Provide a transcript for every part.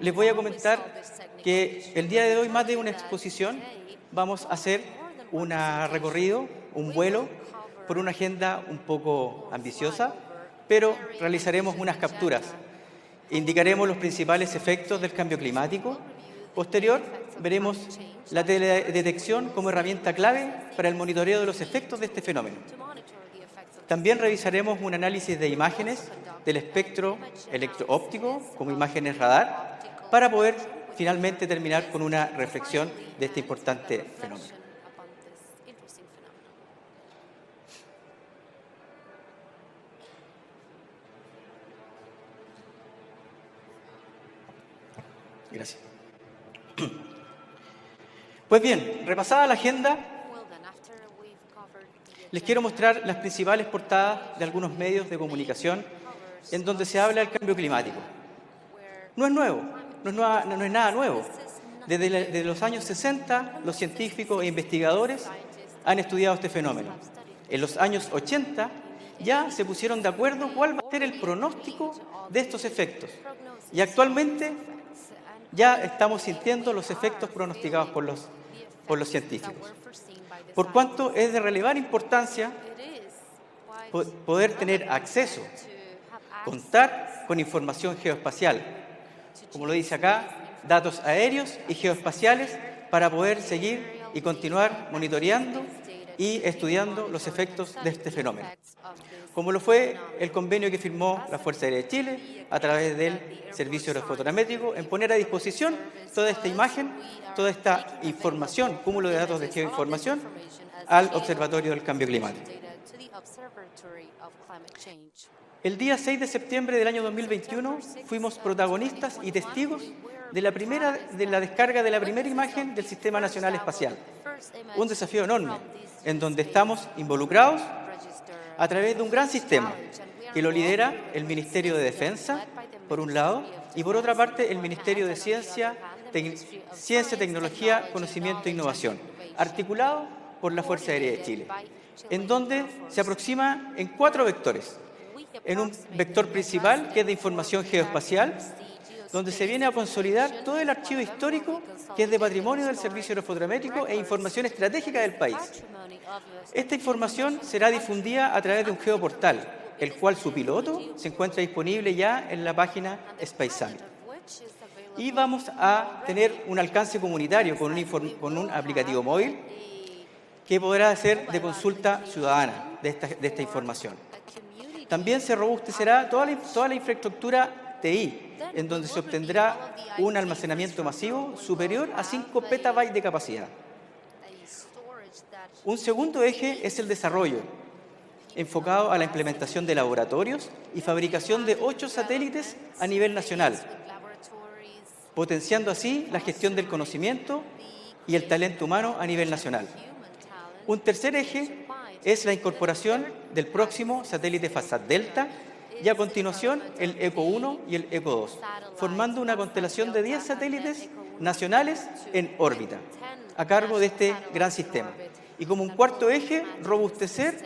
Les voy a comentar que el día de hoy, más de una exposición, vamos a hacer un recorrido, un vuelo, por una agenda un poco ambiciosa, pero realizaremos unas capturas. Indicaremos los principales efectos del cambio climático. Posterior, veremos la teledetección como herramienta clave para el monitoreo de los efectos de este fenómeno. También revisaremos un análisis de imágenes del espectro electro-óptico como imágenes radar para poder finalmente terminar con una reflexión de este importante fenómeno. Gracias. Pues bien, repasada la agenda, les quiero mostrar las principales portadas de algunos medios de comunicación en donde se habla del cambio climático. No es nuevo, no es nada nuevo. Desde los años 60, los científicos e investigadores han estudiado este fenómeno. En los años 80 ya se pusieron de acuerdo cuál va a ser el pronóstico de estos efectos. Y actualmente ya estamos sintiendo los efectos pronosticados por los científicos. Por cuanto es de relevante importancia poder tener acceso, contar con información geoespacial, como lo dice acá, datos aéreos y geoespaciales para poder seguir y continuar monitoreando y estudiando los efectos de este fenómeno. Como lo fue el convenio que firmó la Fuerza Aérea de Chile a través del Servicio Aerofotogramétrico en poner a disposición toda esta imagen, toda esta información, cúmulo de datos de geoinformación al Observatorio del Cambio Climático. El día 6 de septiembre del año 2021 fuimos protagonistas y testigos de la descarga de la primera imagen del Sistema Nacional Espacial. Un desafío enorme, en donde estamos involucrados a través de un gran sistema que lo lidera el Ministerio de Defensa, por un lado, y por otra parte el Ministerio de Ciencia, Tecnología, Conocimiento e Innovación, articulado por la Fuerza Aérea de Chile, en donde se aproxima en 4 vectores. En un vector principal, que es de información geoespacial, donde se viene a consolidar todo el archivo histórico que es de patrimonio del Servicio Aerofotogramétrico e información estratégica del país. Esta información será difundida a través de un geoportal, el cual su piloto se encuentra disponible ya en la página Space Summit. Y vamos a tener un alcance comunitario con un aplicativo móvil que podrá ser de consulta ciudadana de esta información. También se robustecerá toda la infraestructura TI, en donde se obtendrá un almacenamiento masivo superior a 5 petabytes de capacidad. Un segundo eje es el desarrollo, enfocado a la implementación de laboratorios y fabricación de 8 satélites a nivel nacional, potenciando así la gestión del conocimiento y el talento humano a nivel nacional. Un tercer eje es la incorporación del próximo satélite Fasat Delta y a continuación el ECO-1 y el ECO-2, formando una constelación de 10 satélites nacionales en órbita, a cargo de este gran sistema. Y como un cuarto eje, robustecer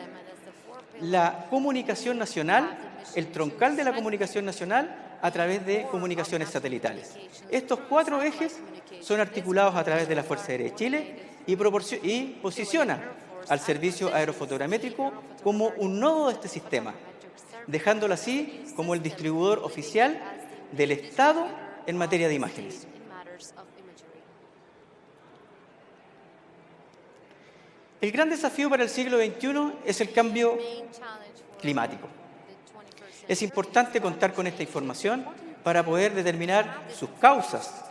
la comunicación nacional, el troncal de la comunicación nacional a través de comunicaciones satelitales. Estos 4 ejes son articulados a través de la Fuerza Aérea de Chile y posicionan al Servicio Aerofotogramétrico como un nodo de este sistema, dejándolo así como el distribuidor oficial del Estado en materia de imágenes. El gran desafío para el siglo XXI es el cambio climático. Es importante contar con esta información para poder determinar sus causas,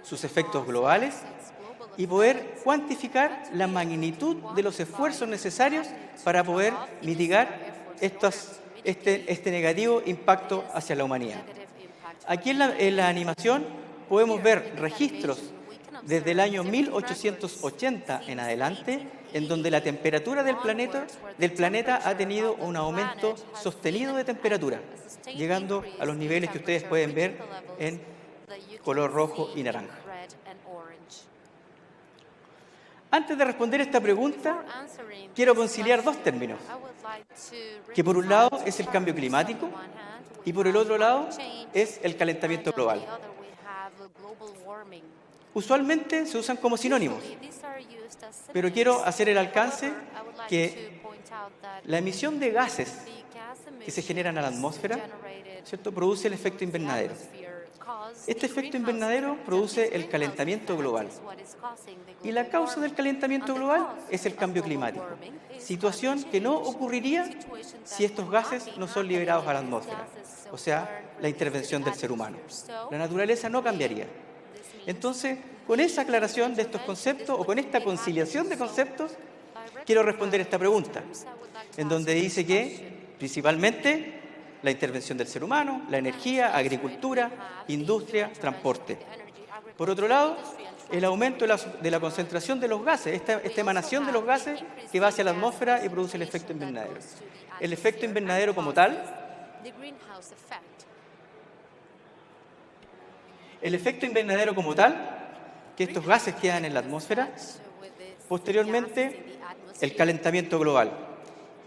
sus efectos globales y poder cuantificar la magnitud de los esfuerzos necesarios para poder mitigar este negativo impacto hacia la humanidad. Aquí en la animación podemos ver registros desde el año 1880 en adelante, en donde la temperatura del planeta ha tenido un aumento sostenido de temperatura, llegando a los niveles que ustedes pueden ver en color rojo y naranja. Antes de responder esta pregunta, quiero conciliar 2 términos, que por un lado es el cambio climático y por el otro lado es el calentamiento global. Usualmente se usan como sinónimos, pero quiero hacer el alcance que la emisión de gases que se generan a la atmósfera, ¿cierto?, produce el efecto invernadero. Este efecto invernadero produce el calentamiento global. Y la causa del calentamiento global es el cambio climático, situación que no ocurriría si estos gases no son liberados a la atmósfera, o sea, la intervención del ser humano. La naturaleza no cambiaría. Entonces, con esa aclaración de estos conceptos o con esta conciliación de conceptos, quiero responder esta pregunta, en donde dice que principalmente la intervención del ser humano, la energía, agricultura, industria, transporte. Por otro lado, el aumento de la concentración de los gases, esta emanación de los gases que va hacia la atmósfera y produce el efecto invernadero. El efecto invernadero como tal, que estos gases quedan en la atmósfera, posteriormente el calentamiento global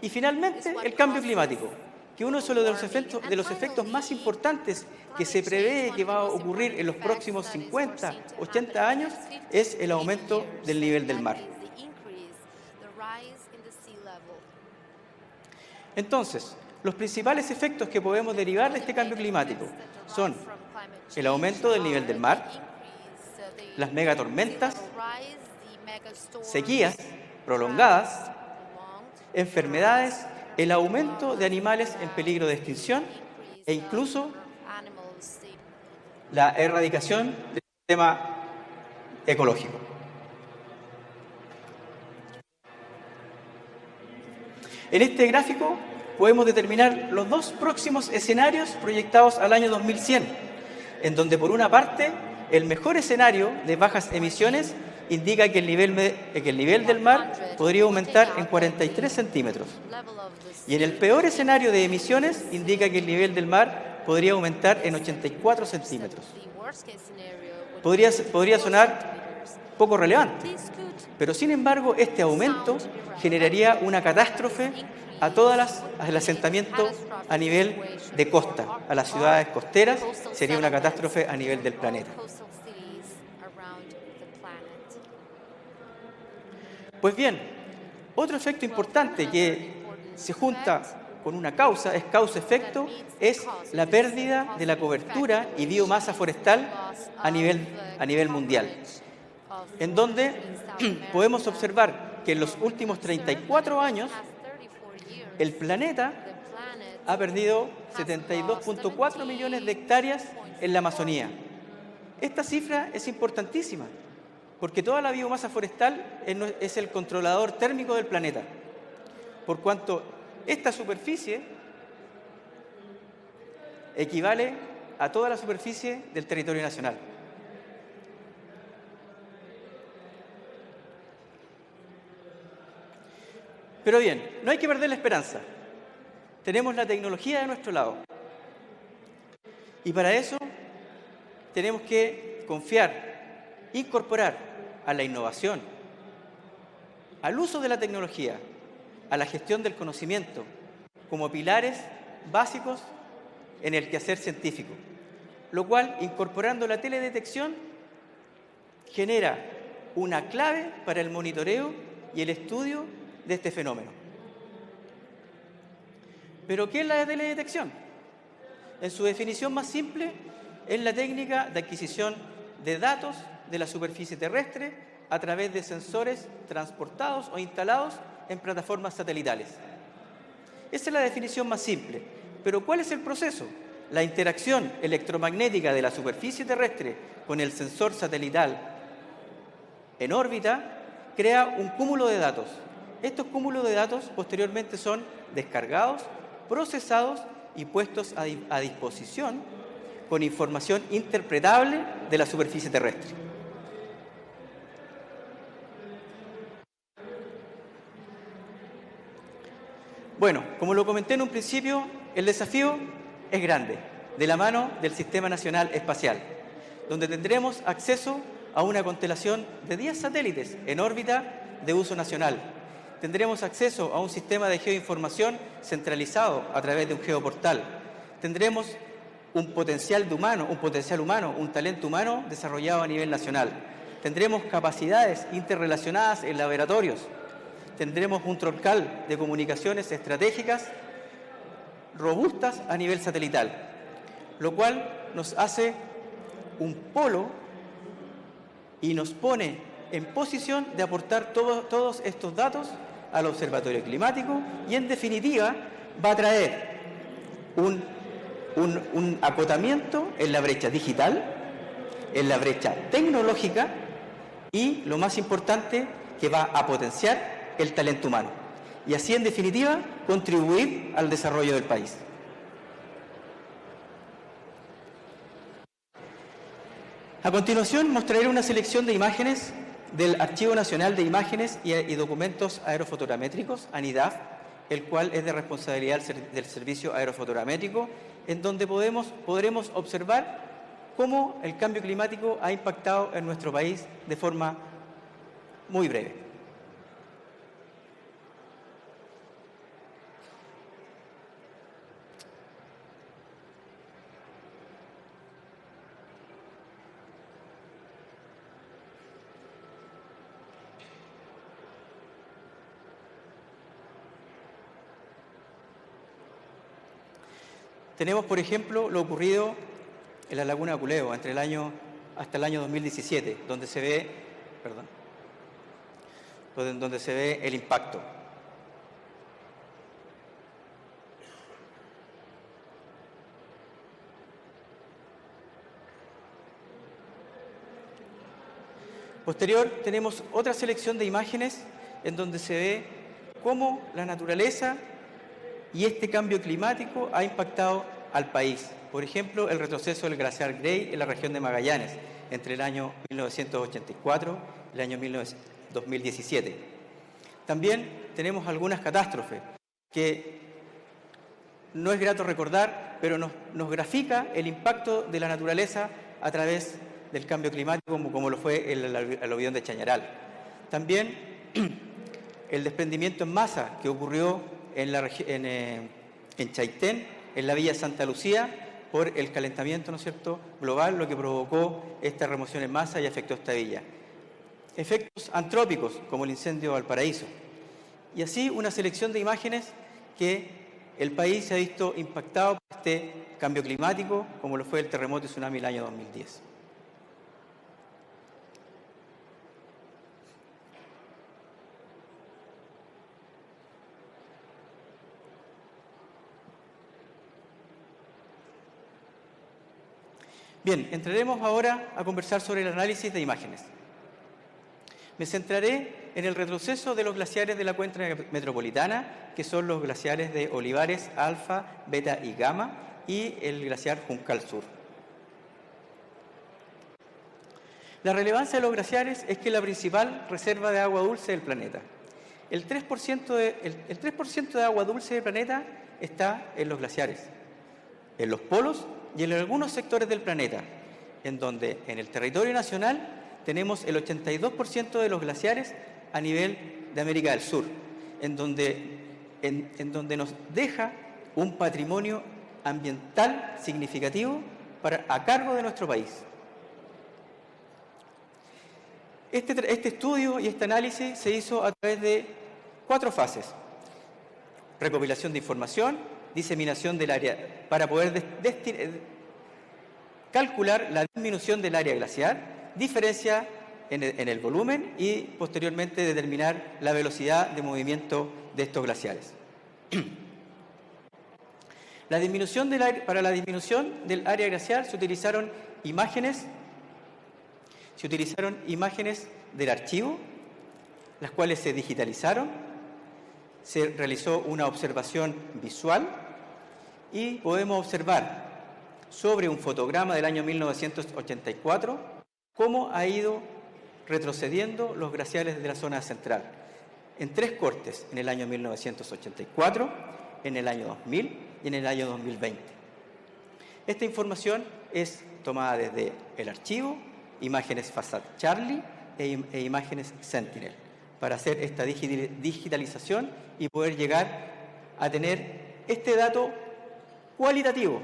y finalmente el cambio climático, que uno de los efectos más importantes que se prevé que va a ocurrir en los próximos 50, 80 años es el aumento del nivel del mar. Entonces, los principales efectos que podemos derivar de este cambio climático son el aumento del nivel del mar, las megatormentas, sequías prolongadas, enfermedades, el aumento de animales en peligro de extinción e incluso la erradicación del sistema ecológico. En este gráfico podemos determinar los dos próximos escenarios proyectados al año 2100, en donde por una parte el mejor escenario de bajas emisiones indica que el nivel del mar podría aumentar en 43 centímetros. Y en el peor escenario de emisiones indica que el nivel del mar podría aumentar en 84 centímetros. Podría sonar poco relevante, pero sin embargo este aumento generaría una catástrofe a al asentamiento a nivel de costa, a las ciudades costeras, sería una catástrofe a nivel del planeta. Pues bien, otro efecto importante que se junta con una causa, es causa-efecto, es la pérdida de la cobertura y biomasa forestal a nivel mundial, en donde podemos observar que en los últimos 34 años el planeta ha perdido 72.4 millones de hectáreas en la Amazonía. Esta cifra es importantísima, porque toda la biomasa forestal es el controlador térmico del planeta, por cuanto esta superficie equivale a toda la superficie del territorio nacional. Pero bien, no hay que perder la esperanza. Tenemos la tecnología de nuestro lado. Y para eso tenemos que confiar, incorporar a la innovación, al uso de la tecnología, a la gestión del conocimiento, como pilares básicos en el quehacer científico, lo cual, incorporando la teledetección, genera una clave para el monitoreo y el estudio de este fenómeno. ¿Pero qué es la teledetección? En su definición más simple, es la técnica de adquisición de datos de la superficie terrestre a través de sensores transportados o instalados en plataformas satelitales. Esa es la definición más simple. Pero ¿cuál es el proceso? La interacción electromagnética de la superficie terrestre con el sensor satelital en órbita crea un cúmulo de datos. Estos cúmulos de datos posteriormente son descargados, procesados y puestos a disposición con información interpretable de la superficie terrestre. Bueno, como lo comenté en un principio, el desafío es grande, de la mano del Sistema Nacional Espacial, donde tendremos acceso a una constelación de 10 satélites en órbita de uso nacional. Tendremos acceso a un sistema de geoinformación centralizado a través de un geoportal. Tendremos un potencial humano, un talento humano desarrollado a nivel nacional. Tendremos capacidades interrelacionadas en laboratorios. Tendremos un troncal de comunicaciones estratégicas robustas a nivel satelital, lo cual nos hace un polo y nos pone en posición de aportar todos estos datos al Observatorio Climático y, en definitiva, va a traer un acotamiento en la brecha digital, en la brecha tecnológica y, lo más importante, que va a potenciar el talento humano y así, en definitiva, contribuir al desarrollo del país. A continuación, mostraré una selección de imágenes del Archivo Nacional de Imágenes y Documentos Aerofotogramétricos, ANIDAF, el cual es de responsabilidad del Servicio Aerofotogramétrico, en donde podremos observar cómo el cambio climático ha impactado en nuestro país de forma muy breve. Tenemos, por ejemplo, lo ocurrido en la Laguna de Culeo hasta el año 2017, donde se ve el impacto. Posterior, tenemos otra selección de imágenes en donde se ve cómo la naturaleza y este cambio climático ha impactado al país. Por ejemplo, el retroceso del glaciar Grey en la región de Magallanes entre el año 1984 y el año 2017. También tenemos algunas catástrofes que no es grato recordar, pero nos grafica el impacto de la naturaleza a través del cambio climático, como lo fue el aluvión de Chañaral. También el desprendimiento en masa que ocurrió en Chaitén, en la Villa Santa Lucía, por el calentamiento, ¿no es cierto?, global, lo que provocó esta remoción en masa y afectó esta villa. Efectos antrópicos, como el incendio de Valparaíso. Y así una selección de imágenes que el país se ha visto impactado por este cambio climático, como lo fue el terremoto y tsunami del año 2010. Bien, entraremos ahora a conversar sobre el análisis de imágenes. Me centraré en el retroceso de los glaciares de la cuenca metropolitana, que son los glaciares de Olivares, Alfa, Beta y Gamma, y el glaciar Juncal Sur. La relevancia de los glaciares es que es la principal reserva de agua dulce del planeta. El 3% de agua dulce del planeta está en los glaciares, en los polos y en algunos sectores del planeta, en donde en el territorio nacional tenemos el 82% de los glaciares a nivel de América del Sur, en donde nos deja un patrimonio ambiental significativo a cargo de nuestro país. Este estudio y este análisis se hizo a través de 4 fases: recopilación de información, diseminación del área, para poder calcular la disminución del área glaciar, diferencia en el volumen y posteriormente determinar la velocidad de movimiento de estos glaciares. Para la disminución del área glaciar se utilizaron imágenes del archivo, las cuales se digitalizaron, se realizó una observación visual y podemos observar sobre un fotograma del año 1984 cómo ha ido retrocediendo los glaciares de la zona central en 3 cortes, en el año 1984, en el año 2000 y en el año 2020. Esta información es tomada desde el archivo, imágenes FASAT Charlie e imágenes Sentinel, para hacer esta digitalización y poder llegar a tener este dato cualitativo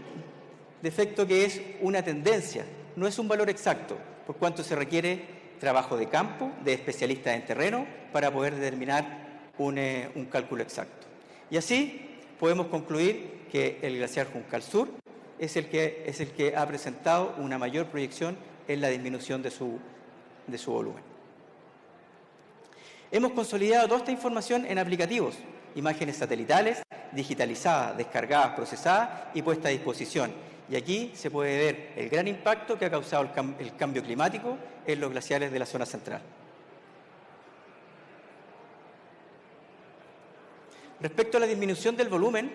de efecto que es una tendencia, no es un valor exacto, por cuanto se requiere trabajo de campo, de especialistas en terreno, para poder determinar un cálculo exacto. Y así podemos concluir que el glaciar Juncal Sur es el que ha presentado una mayor proyección en la disminución de su volumen. Hemos consolidado toda esta información en aplicativos, imágenes satelitales, digitalizadas, descargadas, procesadas y puestas a disposición. Y aquí se puede ver el gran impacto que ha causado el cambio climático en los glaciares de la zona central. Respecto a la disminución del volumen,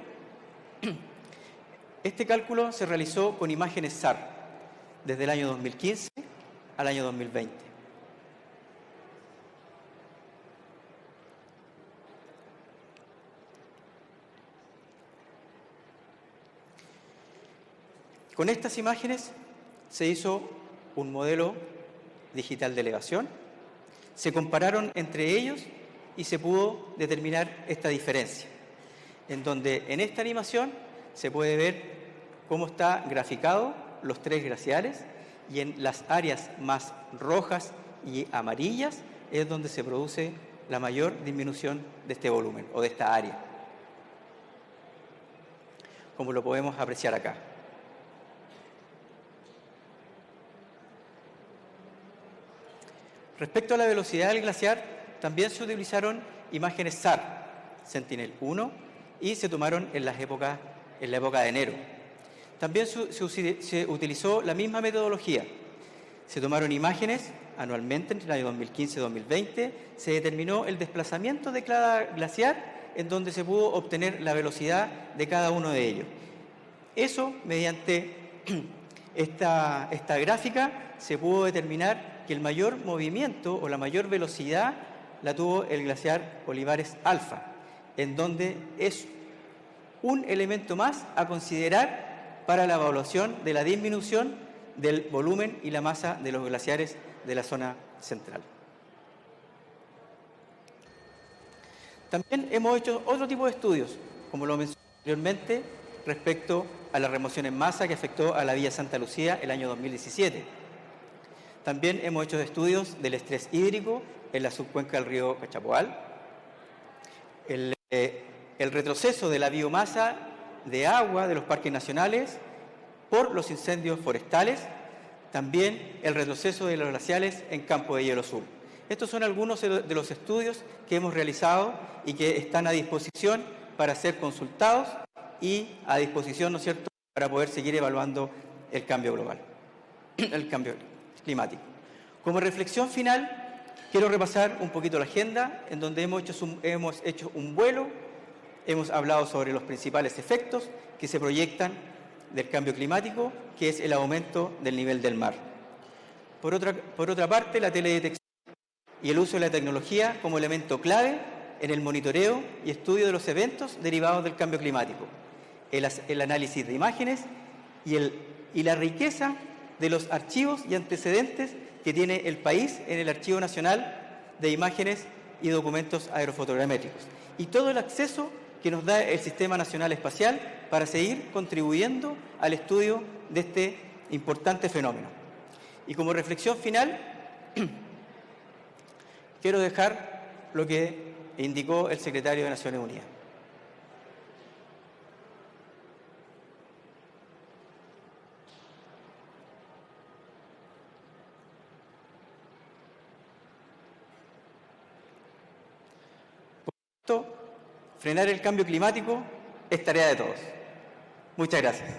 este cálculo se realizó con imágenes SAR desde el año 2015 al año 2020. Con estas imágenes se hizo un modelo digital de elevación, se compararon entre ellos y se pudo determinar esta diferencia, en donde en esta animación se puede ver cómo está graficado los tres glaciares y en las áreas más rojas y amarillas es donde se produce la mayor disminución de este volumen o de esta área, como lo podemos apreciar acá. Respecto a la velocidad del glaciar, también se utilizaron imágenes SAR, Sentinel-1, y se tomaron en la época de enero. También se utilizó la misma metodología. Se tomaron imágenes anualmente entre el año 2015 y 2020, se determinó el desplazamiento de cada glaciar en donde se pudo obtener la velocidad de cada uno de ellos. Eso, mediante esta gráfica, se pudo determinar que el mayor movimiento o la mayor velocidad la tuvo el glaciar Olivares Alfa, en donde es un elemento más a considerar para la evaluación de la disminución del volumen y la masa de los glaciares de la zona central. También hemos hecho otro tipo de estudios, como lo mencioné anteriormente, respecto a la remoción en masa que afectó a la Villa Santa Lucía el año 2017. También hemos hecho estudios del estrés hídrico en la subcuenca del río Cachapoal, el retroceso de la biomasa de agua de los parques nacionales por los incendios forestales, también el retroceso de los glaciares en Campo de Hielo Sur. Estos son algunos de los estudios que hemos realizado y que están a disposición para ser consultados y a disposición, ¿no es cierto?, para poder seguir evaluando el cambio global, el cambio climático. Como reflexión final, quiero repasar un poquito la agenda, en donde hemos hecho un vuelo, hemos hablado sobre los principales efectos que se proyectan del cambio climático, que es el aumento del nivel del mar. Por otra parte, la teledetección y el uso de la tecnología como elemento clave en el monitoreo y estudio de los eventos derivados del cambio climático, el análisis de imágenes y la riqueza de los archivos y antecedentes que tiene el país en el Archivo Nacional de Imágenes y Documentos Aerofotogramétricos, y todo el acceso que nos da el Sistema Nacional Espacial para seguir contribuyendo al estudio de este importante fenómeno. Y como reflexión final, quiero dejar lo que indicó el secretario de Naciones Unidas. Por tanto, frenar el cambio climático es tarea de todos. Muchas gracias.